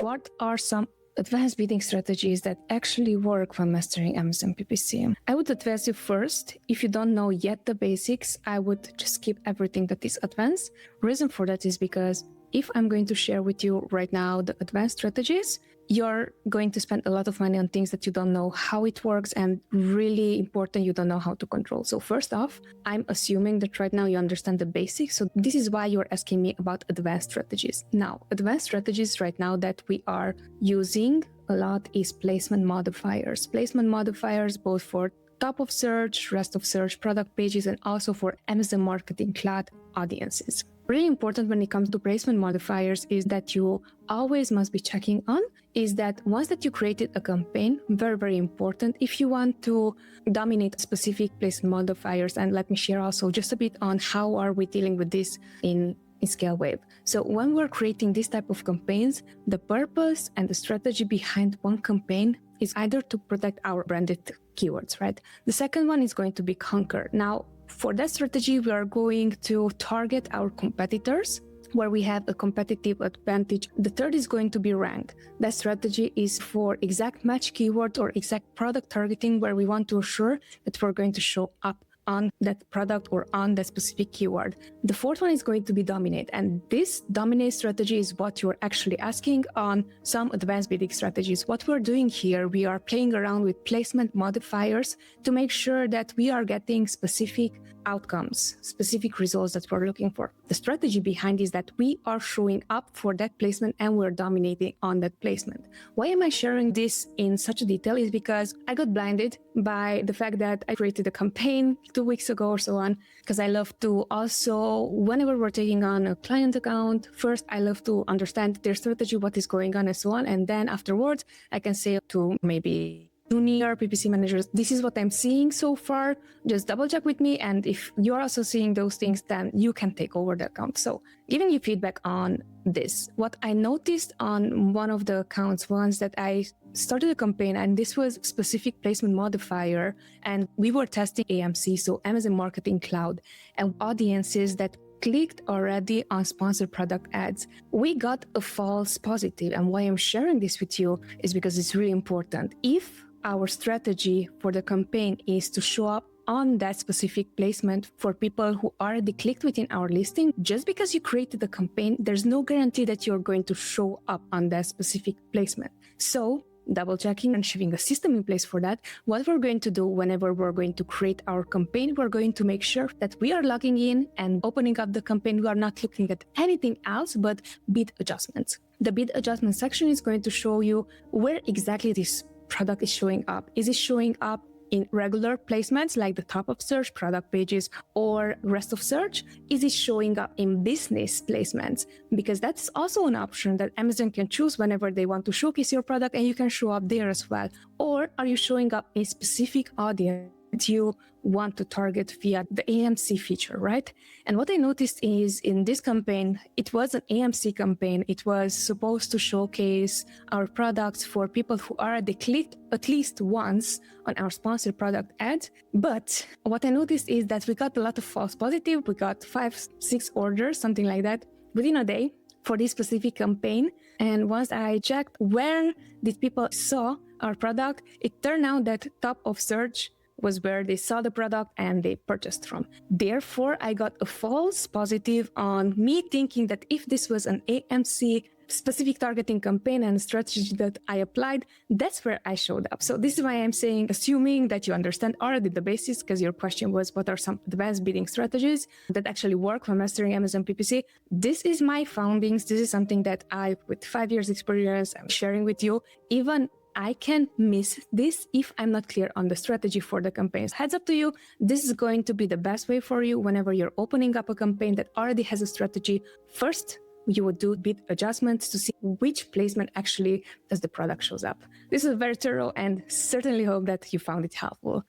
What are some advanced bidding strategies that actually work when mastering Amazon PPC? I would advise you first, if you don't know yet the basics, I would just skip everything that is advanced. Reason for that is because if I'm going to share with you right now the advanced strategies, you're going to spend a lot of money on things that you don't know how it works, and really important, you don't know how to control. So first off, I'm assuming that right now you understand the basics. So this is why you're asking me about advanced strategies. Now, advanced strategies right now that we are using a lot is placement modifiers. Placement modifiers both for top of search, rest of search, product pages, and also for Amazon Marketing Cloud audiences. Really important when it comes to placement modifiers is that you always must be checking on is that once that you created a campaign, very, very important, if you want to dominate specific placement modifiers, and let me share also just a bit on how are we dealing with this in Scale Wave. So when we're creating this type of campaigns, the purpose and the strategy behind one campaign is either to protect our branded keywords, right? The second one is going to be conquer. Now, for that strategy, we are going to target our competitors where we have a competitive advantage. The third is going to be rank. That strategy is for exact match keyword or exact product targeting where we want to assure that we're going to show up on that product or on that specific keyword. The fourth one is going to be dominate. And this dominate strategy is what you're actually asking on some advanced bidding strategies. What we're doing here, we are playing around with placement modifiers to make sure that we are getting specific outcomes, specific results that we're looking for. The strategy behind is that we are showing up for that placement and we're dominating on that placement. Why am I sharing this in such a detail is because I got blinded by the fact that I created a campaign 2 weeks ago or so on, because I love to also, whenever we're taking on a client account, first I love to understand their strategy, what is going on and so on. And then afterwards, I can say to maybe junior PPC managers, this is what I'm seeing so far, just double check with me. And if you're also seeing those things, then you can take over the account. So giving you feedback on this, what I noticed on one of the accounts once that I started a campaign, and this was specific placement modifier, and we were testing AMC, so Amazon Marketing Cloud, and audiences that clicked already on sponsored product ads. We got a false positive. And why I'm sharing this with you is because it's really important. If our strategy for the campaign is to show up on that specific placement for people who already clicked within our listing, just because you created the campaign, there's no guarantee that you're going to show up on that specific placement. So double checking and having a system in place for that. What we're going to do whenever we're going to create our campaign, we're going to make sure that we are logging in and opening up the campaign. We are not looking at anything else but bid adjustments. The bid adjustment section is going to show you where exactly this product is showing up. Is it showing up in regular placements like the top of search, product pages, or rest of search? Is it showing up in business placements? Because that's also an option that Amazon can choose whenever they want to showcase your product, and you can show up there as well. Or are you showing up in a specific audience that you want to target via the AMC feature, right? And what I noticed is in this campaign, it was an AMC campaign. It was supposed to showcase our products for people who already clicked at least once on our sponsored product ad. But what I noticed is that we got a lot of false positive. We got 5-6 orders, something like that, within a day for this specific campaign. And once I checked where did people saw our product, it turned out that top of search was where they saw the product and they purchased from. Therefore, I got a false positive on me thinking that if this was an AMC specific targeting campaign and strategy that I applied, that's where I showed up. So this is why I'm saying, assuming that you understand already the basics, because your question was, what are some advanced bidding strategies that actually work when mastering Amazon PPC? This is my findings. This is something that I, with 5 years experience, I'm sharing with you. Even I can miss this if I'm not clear on the strategy for the campaigns. Heads up to you, this is going to be the best way for you whenever you're opening up a campaign that already has a strategy. First, you would do bid adjustments to see which placement actually does the product shows up. This is very thorough and certainly hope that you found it helpful.